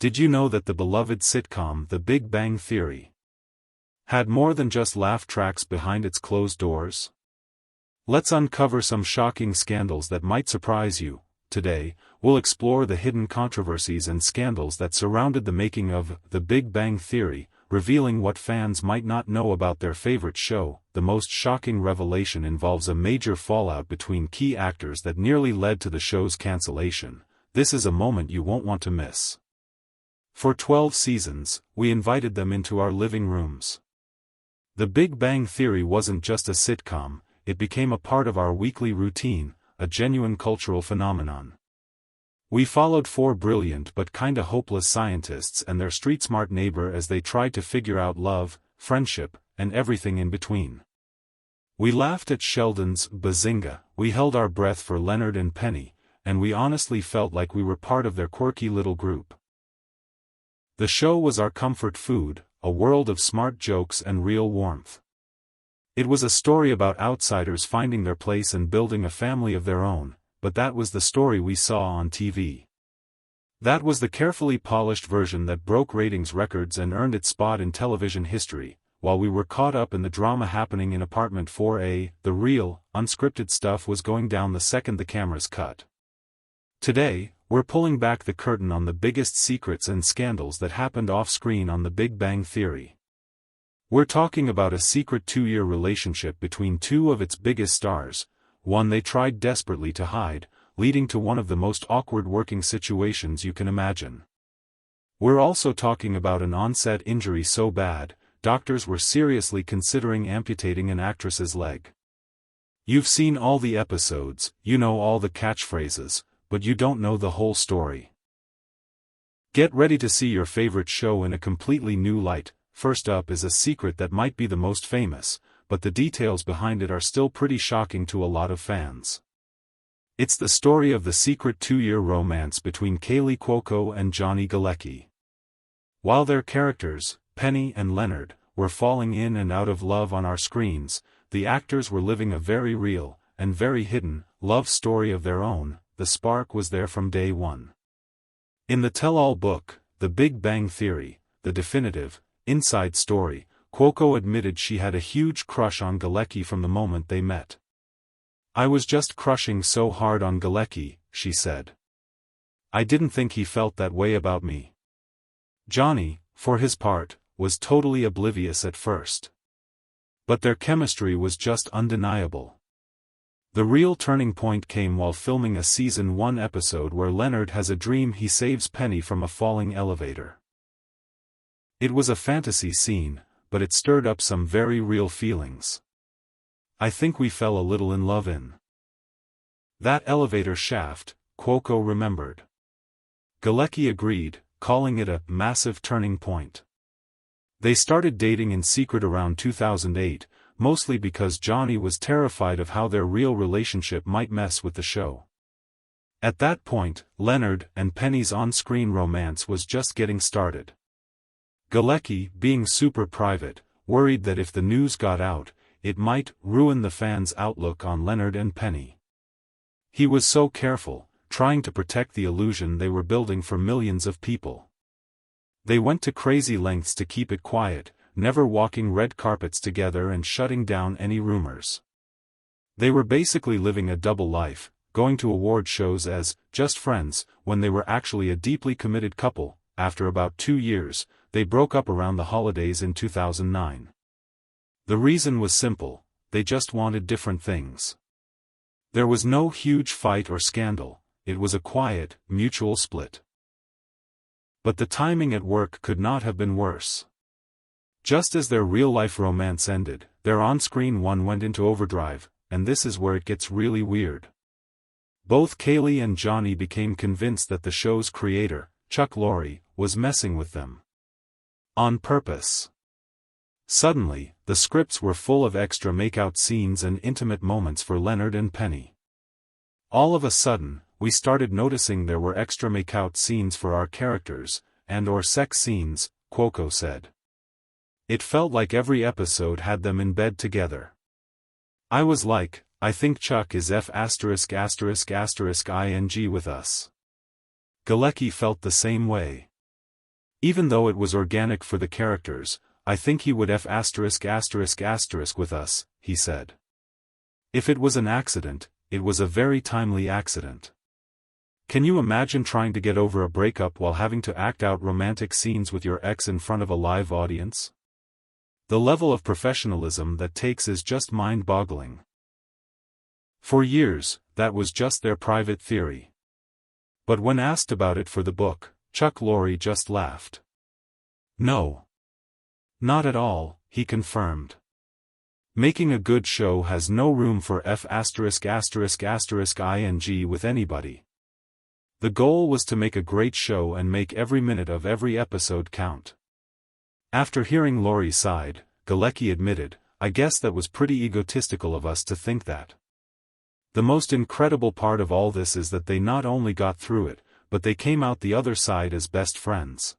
Did you know that the beloved sitcom The Big Bang Theory had more than just laugh tracks behind its closed doors? Let's uncover some shocking scandals that might surprise you. Today, we'll explore the hidden controversies and scandals that surrounded the making of The Big Bang Theory, revealing what fans might not know about their favorite show. The most shocking revelation involves a major fallout between key actors that nearly led to the show's cancellation. This is a moment you won't want to miss. For 12 seasons, we invited them into our living rooms. The Big Bang Theory wasn't just a sitcom, it became a part of our weekly routine, a genuine cultural phenomenon. We followed four brilliant but kinda hopeless scientists and their street-smart neighbor as they tried to figure out love, friendship, and everything in between. We laughed at Sheldon's Bazinga, we held our breath for Leonard and Penny, and we honestly felt like we were part of their quirky little group. The show was our comfort food, a world of smart jokes and real warmth. It was a story about outsiders finding their place and building a family of their own, but that was the story we saw on TV. That was the carefully polished version that broke ratings records and earned its spot in television history, while we were caught up in the drama happening in Apartment 4A. The real, unscripted stuff was going down the second the cameras cut. Today, we're pulling back the curtain on the biggest secrets and scandals that happened off-screen on The Big Bang Theory. We're talking about a secret 2-year relationship between two of its biggest stars, one they tried desperately to hide, leading to one of the most awkward working situations you can imagine. We're also talking about an on-set injury so bad, doctors were seriously considering amputating an actress's leg. You've seen all the episodes, you know all the catchphrases, but you don't know the whole story. Get ready to see your favorite show in a completely new light. First up is a secret that might be the most famous, but the details behind it are still pretty shocking to a lot of fans. It's the story of the secret 2-year romance between Kaley Cuoco and Johnny Galecki. While their characters, Penny and Leonard, were falling in and out of love on our screens, the actors were living a very real, and very hidden, love story of their own. The spark was there from day one. In the tell-all book, The Big Bang Theory, the definitive, inside story, Cuoco admitted she had a huge crush on Galecki from the moment they met. "I was just crushing so hard on Galecki," she said. "I didn't think he felt that way about me." Johnny, for his part, was totally oblivious at first. But their chemistry was just undeniable. The real turning point came while filming a season 1 episode where Leonard has a dream he saves Penny from a falling elevator. It was a fantasy scene, but it stirred up some very real feelings. "I think we fell a little in love in that elevator shaft," Cuoco remembered. Galecki agreed, calling it a massive turning point. They started dating in secret around 2008, mostly because Johnny was terrified of how their real relationship might mess with the show. At that point, Leonard and Penny's on-screen romance was just getting started. Galecki, being super private, worried that if the news got out, it might ruin the fans' outlook on Leonard and Penny. He was so careful, trying to protect the illusion they were building for millions of people. They went to crazy lengths to keep it quiet, never walking red carpets together and shutting down any rumors. They were basically living a double life, going to award shows as just friends, when they were actually a deeply committed couple. After about 2 years, they broke up around the holidays in 2009. The reason was simple, they just wanted different things. There was no huge fight or scandal, it was a quiet, mutual split. But the timing at work could not have been worse. Just as their real-life romance ended, their on-screen one went into overdrive, and this is where it gets really weird. Both Kaley and Johnny became convinced that the show's creator, Chuck Lorre, was messing with them. On purpose. Suddenly, the scripts were full of extra makeout scenes and intimate moments for Leonard and Penny. All of a sudden, we started noticing there were extra makeout scenes for our characters, and/or sex scenes, Cuoco said. It felt like every episode had them in bed together. I was like, I think Chuck is ing with us. Galecki felt the same way. Even though it was organic for the characters, I think he would F*** with us, he said. If it was an accident, it was a very timely accident. Can you imagine trying to get over a breakup while having to act out romantic scenes with your ex in front of a live audience? The level of professionalism that takes is just mind-boggling. For years, that was just their private theory. But when asked about it for the book, Chuck Lorre just laughed. No. Not at all, he confirmed. Making a good show has no room for ing with anybody. The goal was to make a great show and make every minute of every episode count. After hearing Lorre's side, Galecki admitted, I guess that was pretty egotistical of us to think that. The most incredible part of all this is that they not only got through it, but they came out the other side as best friends.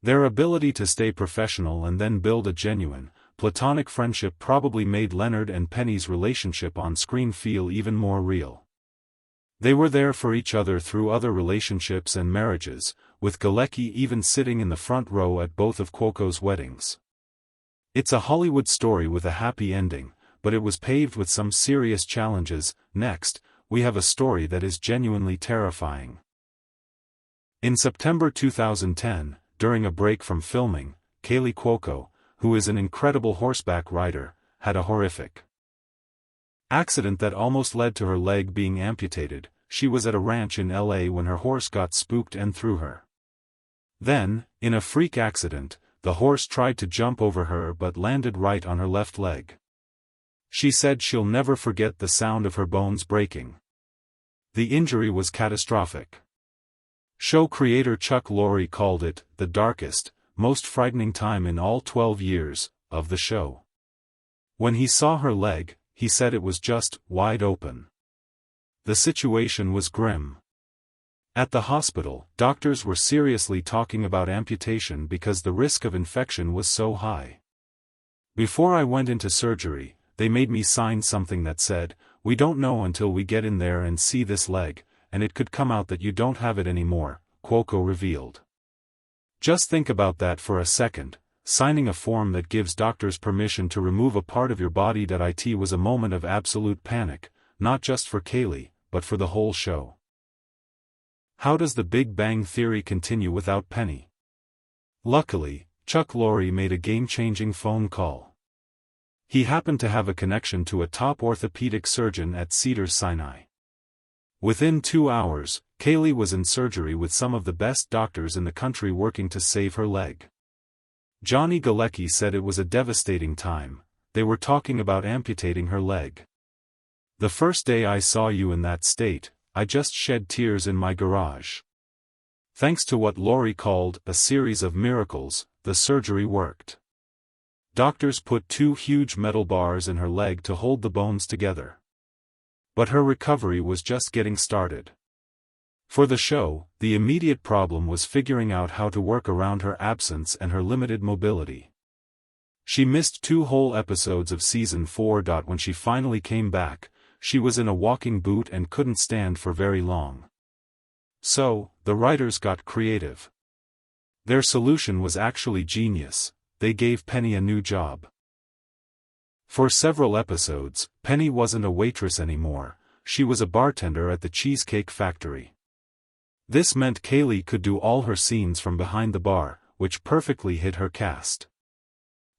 Their ability to stay professional and then build a genuine, platonic friendship probably made Leonard and Penny's relationship on screen feel even more real. They were there for each other through other relationships and marriages, with Galecki even sitting in the front row at both of Cuoco's weddings. It's a Hollywood story with a happy ending, but it was paved with some serious challenges. Next, we have a story that is genuinely terrifying. In September 2010, during a break from filming, Kaley Cuoco, who is an incredible horseback rider, had a horrific accident that almost led to her leg being amputated. She was at a ranch in LA when her horse got spooked and threw her. Then, in a freak accident, the horse tried to jump over her but landed right on her left leg. She said she'll never forget the sound of her bones breaking. The injury was catastrophic. Show creator Chuck Lorre called it the darkest, most frightening time in all 12 years of the show. When he saw her leg, he said it was just wide open. The situation was grim. At the hospital, doctors were seriously talking about amputation because the risk of infection was so high. Before I went into surgery, they made me sign something that said, "We don't know until we get in there and see this leg, and it could come out that you don't have it anymore," Cuoco revealed. Just think about that for a second. Signing a form that gives doctors permission to remove a part of your body. It was a moment of absolute panic, not just for Kaley, but for the whole show. How does The Big Bang Theory continue without Penny? Luckily, Chuck Lorre made a game-changing phone call. He happened to have a connection to a top orthopedic surgeon at Cedars-Sinai. Within 2 hours, Kaley was in surgery with some of the best doctors in the country working to save her leg. Johnny Galecki said it was a devastating time. They were talking about amputating her leg. "The first day I saw you in that state, I just shed tears in my garage." Thanks to what Lorre called a series of miracles, the surgery worked. Doctors put 2 huge metal bars in her leg to hold the bones together. But her recovery was just getting started. For the show, the immediate problem was figuring out how to work around her absence and her limited mobility. She missed 2 whole episodes of season 4. When she finally came back, she was in a walking boot and couldn't stand for very long. So, the writers got creative. Their solution was actually genius. They gave Penny a new job. For several episodes, Penny wasn't a waitress anymore, she was a bartender at the Cheesecake Factory. This meant Kaley could do all her scenes from behind the bar, which perfectly hit her cast.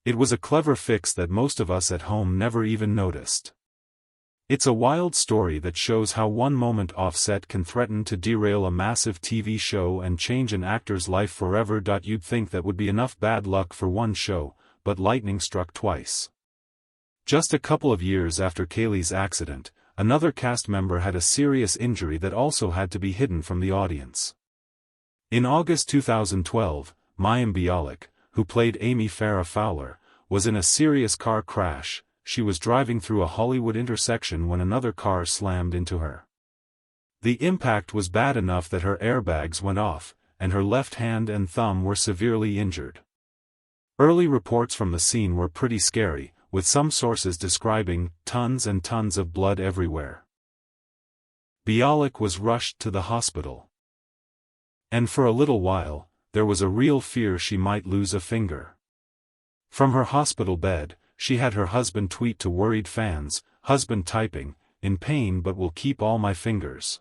It was a clever fix that most of us at home never even noticed. It's a wild story that shows how one moment off set can threaten to derail a massive TV show and change an actor's life forever. You'd think that would be enough bad luck for one show, but lightning struck twice. Just a couple of years after Kaley's accident, another cast member had a serious injury that also had to be hidden from the audience. In August 2012, Mayim Bialik, who played Amy Farrah Fowler, was in a serious car crash. She was driving through a Hollywood intersection when another car slammed into her. The impact was bad enough that her airbags went off, and her left hand and thumb were severely injured. Early reports from the scene were pretty scary, with some sources describing tons and tons of blood everywhere. Bialik was rushed to the hospital. And for a little while, there was a real fear she might lose a finger. From her hospital bed, she had her husband tweet to worried fans, "Husband typing, in pain but will keep all my fingers."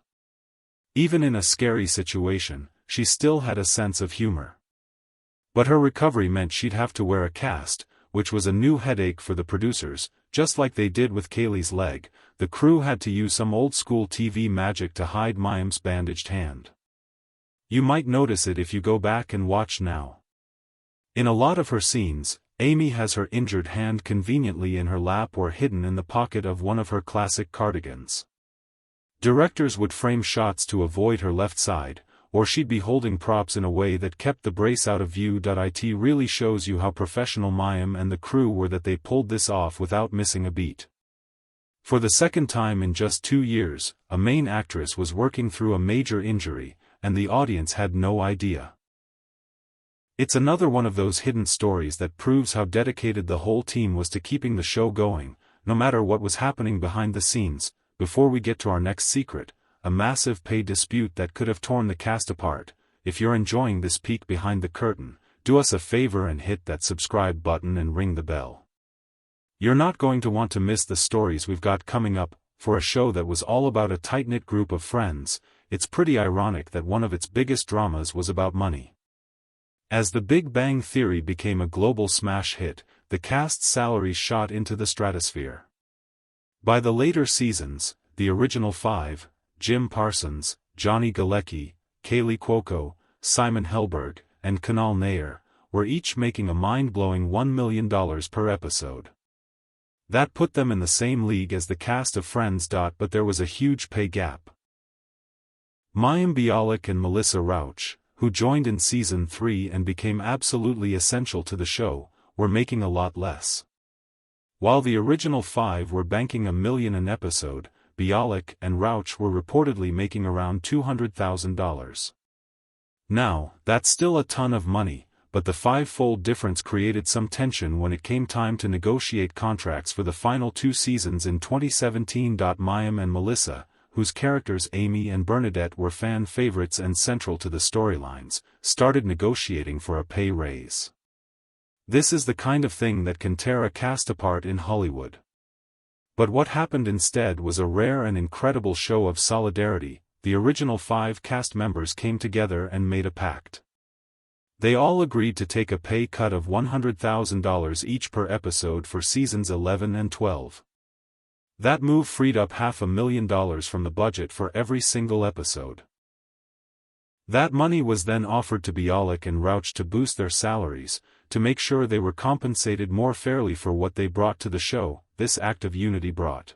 Even in a scary situation, she still had a sense of humor. But her recovery meant she'd have to wear a cast, which was a new headache for the producers. Just like they did with Kaylee's leg, the crew had to use some old-school TV magic to hide Mayim's bandaged hand. You might notice it if you go back and watch now. In a lot of her scenes, Amy has her injured hand conveniently in her lap or hidden in the pocket of one of her classic cardigans. Directors would frame shots to avoid her left side, or she'd be holding props in a way that kept the brace out of view. It really shows you how professional Mayim and the crew were that they pulled this off without missing a beat. For the second time in just 2 years, a main actress was working through a major injury, and the audience had no idea. It's another one of those hidden stories that proves how dedicated the whole team was to keeping the show going, no matter what was happening behind the scenes. Before we get to our next secret, a massive pay dispute that could have torn the cast apart. If you're enjoying this peek behind the curtain, do us a favor and hit that subscribe button and ring the bell. You're not going to want to miss the stories we've got coming up. For a show that was all about a tight-knit group of friends, it's pretty ironic that one of its biggest dramas was about money. As The Big Bang Theory became a global smash hit, the cast's salaries shot into the stratosphere. By the later seasons, the original 5, Jim Parsons, Johnny Galecki, Kaylee Cuoco, Simon Helberg, and Kunal Nair, were each making a mind-blowing $1 million per episode. That put them in the same league as the cast of Friends. But there was a huge pay gap. Mayim Bialik and Melissa Rauch, who joined in season 3 and became absolutely essential to the show, were making a lot less. While the original 5 were banking $1 million an episode, Bialik and Rauch were reportedly making around $200,000. Now, that's still a ton of money, but the 5-fold difference created some tension when it came time to negotiate contracts for the final 2 seasons in 2017. Mayim and Melissa, whose characters Amy and Bernadette were fan favorites and central to the storylines, started negotiating for a pay raise. This is the kind of thing that can tear a cast apart in Hollywood. But what happened instead was a rare and incredible show of solidarity. The original 5 cast members came together and made a pact. They all agreed to take a pay cut of $100,000 each per episode for seasons 11 and 12. That move freed up $500,000 from the budget for every single episode. That money was then offered to Bialik and Rauch to boost their salaries, to make sure they were compensated more fairly for what they brought to the show. This act of unity brought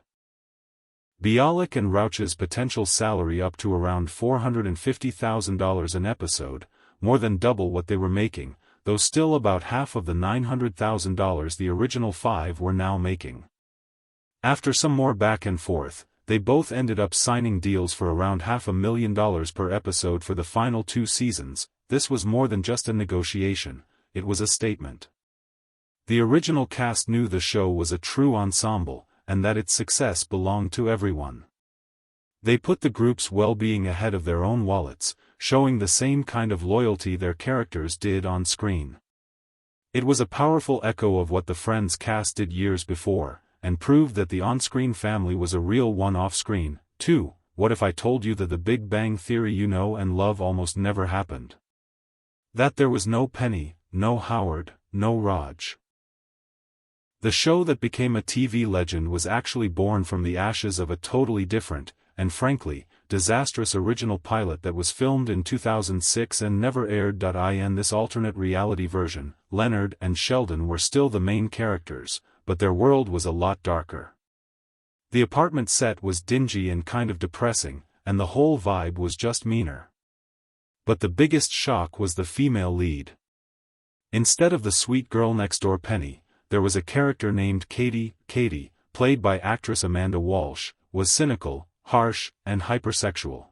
Bialik and Rauch's potential salary up to around $450,000 an episode, more than double what they were making, though still about half of the $900,000 the original 5 were now making. After some more back and forth, they both ended up signing deals for around $500,000 per episode for the final 2 seasons. This was more than just a negotiation, it was a statement. The original cast knew the show was a true ensemble, and that its success belonged to everyone. They put the group's well-being ahead of their own wallets, showing the same kind of loyalty their characters did on screen. It was a powerful echo of what the Friends cast did years before, and proved that the on-screen family was a real one off-screen, too. What if I told you that the Big Bang Theory you know and love almost never happened? That there was no Penny, no Howard, no Raj. The show that became a TV legend was actually born from the ashes of a totally different, and frankly, disastrous original pilot that was filmed in 2006 and never aired. In this alternate reality version, Leonard and Sheldon were still the main characters, but their world was a lot darker. The apartment set was dingy and kind of depressing, and the whole vibe was just meaner. But the biggest shock was the female lead. Instead of the sweet girl next door Penny, there was a character named Katie. Katie, played by actress Amanda Walsh, was cynical, harsh, and hypersexual.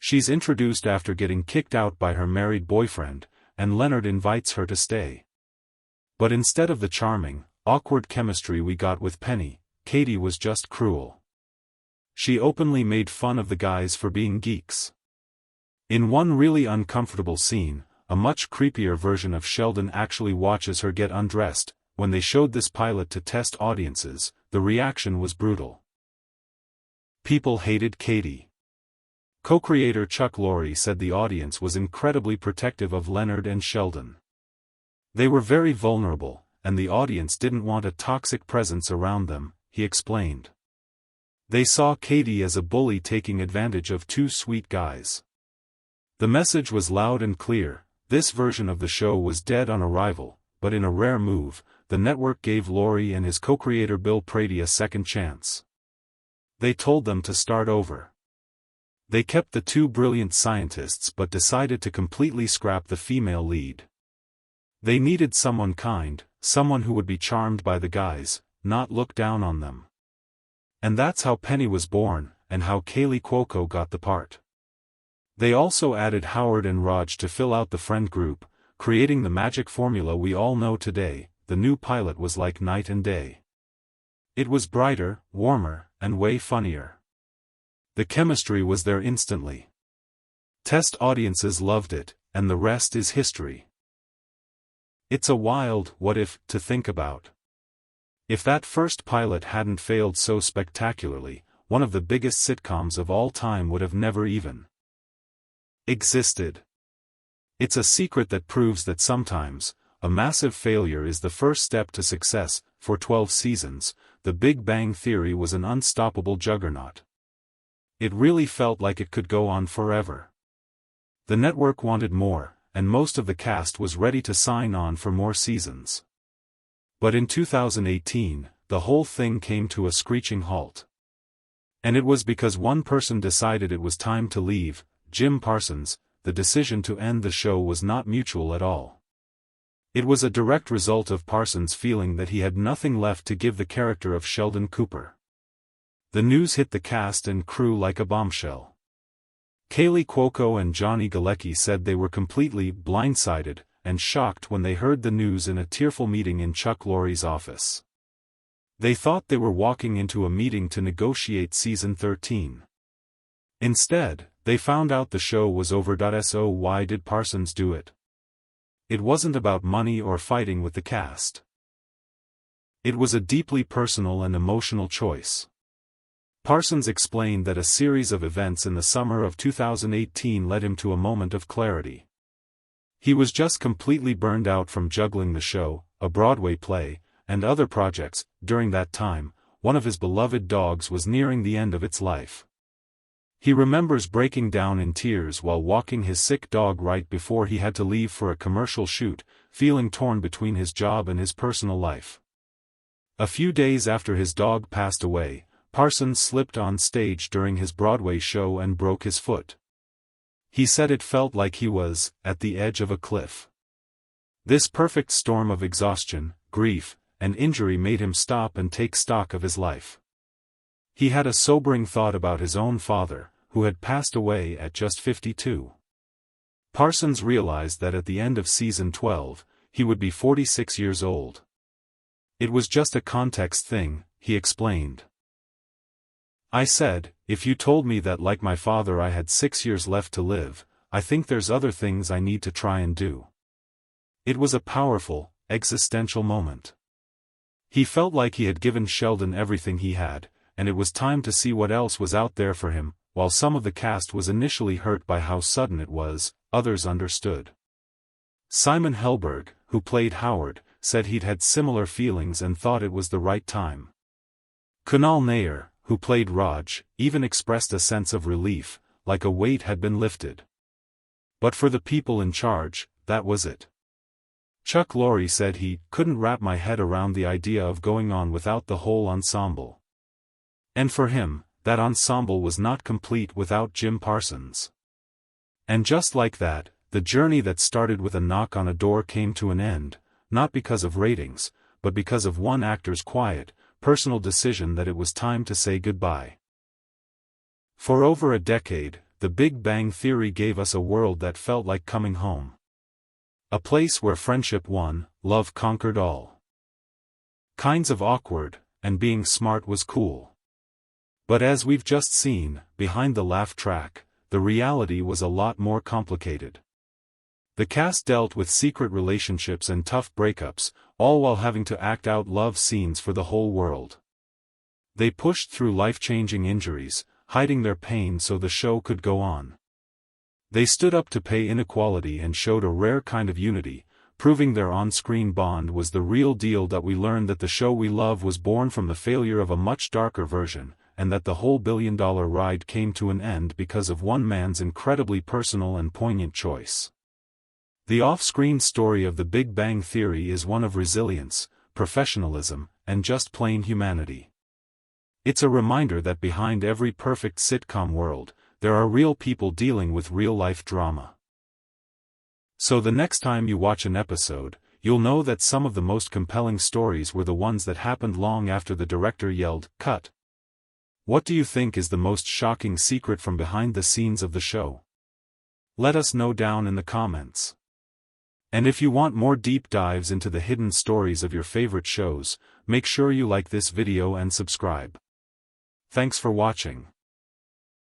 She's introduced after getting kicked out by her married boyfriend, and Leonard invites her to stay. But instead of the charming, awkward chemistry we got with Penny, Katie was just cruel. She openly made fun of the guys for being geeks. In one really uncomfortable scene, a much creepier version of Sheldon actually watches her get undressed. When they showed this pilot to test audiences, the reaction was brutal. People hated Katie. Co-creator Chuck Lorre said the audience was incredibly protective of Leonard and Sheldon. They were very vulnerable, and the audience didn't want a toxic presence around them, he explained. They saw Katie as a bully taking advantage of two sweet guys. The message was loud and clear: this version of the show was dead on arrival, but in a rare move, the network gave Lorre and his co-creator Bill Prady a second chance. They told them to start over. They kept the two brilliant scientists but decided to completely scrap the female lead. They needed someone kind, someone who would be charmed by the guys, not look down on them. And that's how Penny was born, and how Kaley Cuoco got the part. They also added Howard and Raj to fill out the friend group, creating the magic formula we all know today. The new pilot was like night and day. It was brighter, warmer, and way funnier. The chemistry was there instantly. Test audiences loved it, and the rest is history. It's a wild what if to think about. If that first pilot hadn't failed so spectacularly, one of the biggest sitcoms of all time would have never even existed. It's a secret that proves that sometimes, a massive failure is the first step to success. For 12 seasons, The Big Bang Theory was an unstoppable juggernaut. It really felt like it could go on forever. The network wanted more, and most of the cast was ready to sign on for more seasons. But in 2018, the whole thing came to a screeching halt. And it was because one person decided it was time to leave, Jim Parsons. The decision to end the show was not mutual at all. It was a direct result of Parsons feeling that he had nothing left to give the character of Sheldon Cooper. The news hit the cast and crew like a bombshell. Kaley Cuoco and Johnny Galecki said they were completely blindsided and shocked when they heard the news in a tearful meeting in Chuck Lorre's office. They thought they were walking into a meeting to negotiate season 13. Instead, they found out the show was over. So why did Parsons do it? It wasn't about money or fighting with the cast. It was a deeply personal and emotional choice. Parsons explained that a series of events in the summer of 2018 led him to a moment of clarity. He was just completely burned out from juggling the show, a Broadway play, and other projects. During that time, one of his beloved dogs was nearing the end of its life. He remembers breaking down in tears while walking his sick dog right before he had to leave for a commercial shoot, feeling torn between his job and his personal life. A few days after his dog passed away, Parsons slipped on stage during his Broadway show and broke his foot. He said it felt like he was at the edge of a cliff. This perfect storm of exhaustion, grief, and injury made him stop and take stock of his life. He had a sobering thought about his own father, who had passed away at just 52. Parsons realized that at the end of season 12, he would be 46 years old. It was just a context thing, he explained. I said, if you told me that like my father I had 6 years left to live, I think there's other things I need to try and do. It was a powerful, existential moment. He felt like he had given Sheldon everything he had, and it was time to see what else was out there for him. While some of the cast was initially hurt by how sudden it was, others understood. Simon Helberg, who played Howard, said he'd had similar feelings and thought it was the right time. Kunal Nair, who played Raj, even expressed a sense of relief, like a weight had been lifted. But for the people in charge, that was it. Chuck Lorre said he couldn't wrap my head around the idea of going on without the whole ensemble. And for him, that ensemble was not complete without Jim Parsons. And just like that, the journey that started with a knock on a door came to an end, not because of ratings, but because of one actor's quiet, personal decision that it was time to say goodbye. For over a decade, The Big Bang Theory gave us a world that felt like coming home. A place where friendship won, love conquered all kinds of awkward, and being smart was cool. But as we've just seen, behind the laugh track, the reality was a lot more complicated. The cast dealt with secret relationships and tough breakups, all while having to act out love scenes for the whole world. They pushed through life-changing injuries, hiding their pain so the show could go on. They stood up to pay inequality and showed a rare kind of unity, proving their on-screen bond was the real deal. That we learned that the show we love was born from the failure of a much darker version, and that the whole billion-dollar ride came to an end because of one man's incredibly personal and poignant choice. The off-screen story of The Big Bang Theory is one of resilience, professionalism, and just plain humanity. It's a reminder that behind every perfect sitcom world, there are real people dealing with real-life drama. So the next time you watch an episode, you'll know that some of the most compelling stories were the ones that happened long after the director yelled, "Cut." What do you think is the most shocking secret from behind the scenes of the show? Let us know down in the comments. And if you want more deep dives into the hidden stories of your favorite shows, make sure you like this video and subscribe. Thanks for watching.